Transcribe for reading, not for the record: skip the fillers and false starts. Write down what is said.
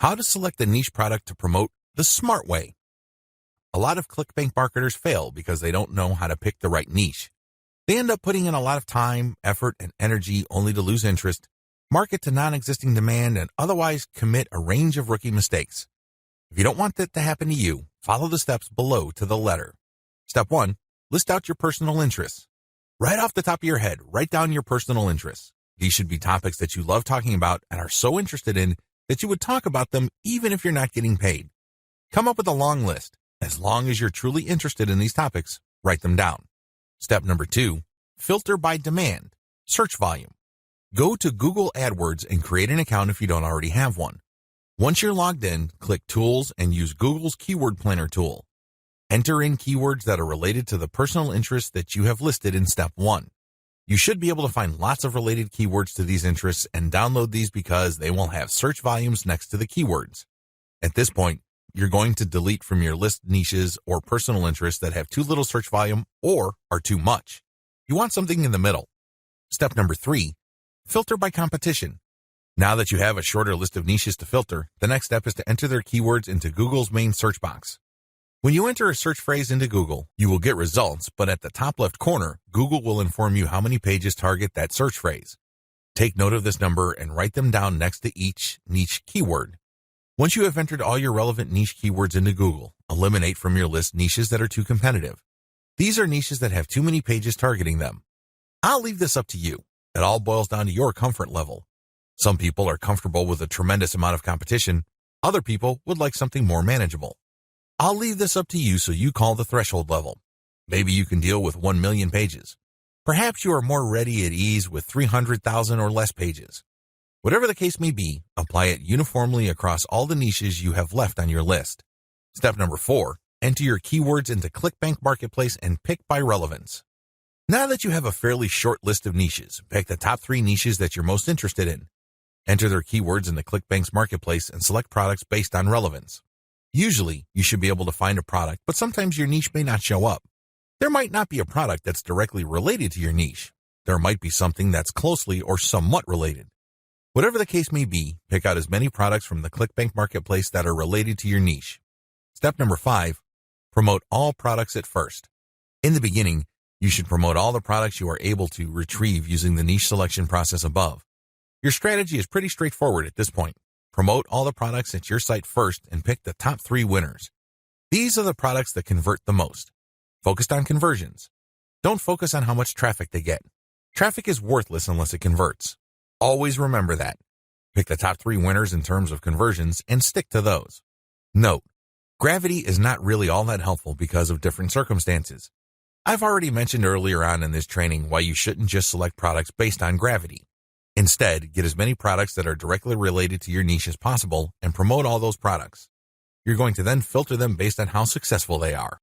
How to select a niche product to promote the smart way. A lot of Clickbank marketers fail because they don't know how to pick the right niche. They end up putting in a lot of time, effort, and energy only to lose interest, market to non-existing demand, and otherwise commit a range of rookie mistakes. If you don't want that to happen to you, follow the steps below to the letter. Step 1. List out your personal interests. Right off the top of your head, write down your personal interests. These should be topics that you love talking about and are so interested in that you would talk about them even if you're not getting paid. Come up with a long list. As long as you're truly interested in these topics, write them down. Step number 2, filter by demand, search volume. Go to Google AdWords and create an account if you don't already have one. Once you're logged in, click Tools and use Google's Keyword Planner tool. Enter in keywords that are related to the personal interests that you have listed in Step 1. You should be able to find lots of related keywords to these interests and download these because they will have search volumes next to the keywords. At this point, you're going to delete from your list niches or personal interests that have too little search volume or are too much. You want something in the middle. Step number 3, filter by competition. Now that you have a shorter list of niches to filter, the next step is to enter their keywords into Google's main search box. When you enter a search phrase into Google, you will get results, but at the top left corner, Google will inform you how many pages target that search phrase. Take note of this number and write them down next to each niche keyword. Once you have entered all your relevant niche keywords into Google, eliminate from your list niches that are too competitive. These are niches that have too many pages targeting them. I'll leave this up to you. It all boils down to your comfort level. Some people are comfortable with a tremendous amount of competition. Other people would like something more manageable. I'll leave this up to you so you call the threshold level. Maybe you can deal with 1 million pages. Perhaps you are more ready at ease with 300,000 or less pages. Whatever the case may be, apply it uniformly across all the niches you have left on your list. Step number 4, enter your keywords into Clickbank Marketplace and pick by relevance. Now that you have a fairly short list of niches, pick the top 3 niches that you're most interested in. Enter their keywords into Clickbank's Marketplace and select products based on relevance. Usually, you should be able to find a product, but sometimes your niche may not show up. There might not be a product that's directly related to your niche. There might be something that's closely or somewhat related. Whatever the case may be, pick out as many products from the Clickbank Marketplace that are related to your niche. Step number 5, promote all products at first. In the beginning, you should promote all the products you are able to retrieve using the niche selection process above. Your strategy is pretty straightforward at this point. Promote all the products at your site first and pick the top 3 winners. These are the products that convert the most. Focus on conversions. Don't focus on how much traffic they get. Traffic is worthless unless it converts. Always remember that. Pick the top 3 winners in terms of conversions and stick to those. Note, gravity is not really all that helpful because of different circumstances. I've already mentioned earlier on in this training why you shouldn't just select products based on gravity. Instead, get as many products that are directly related to your niche as possible and promote all those products. You're going to then filter them based on how successful they are.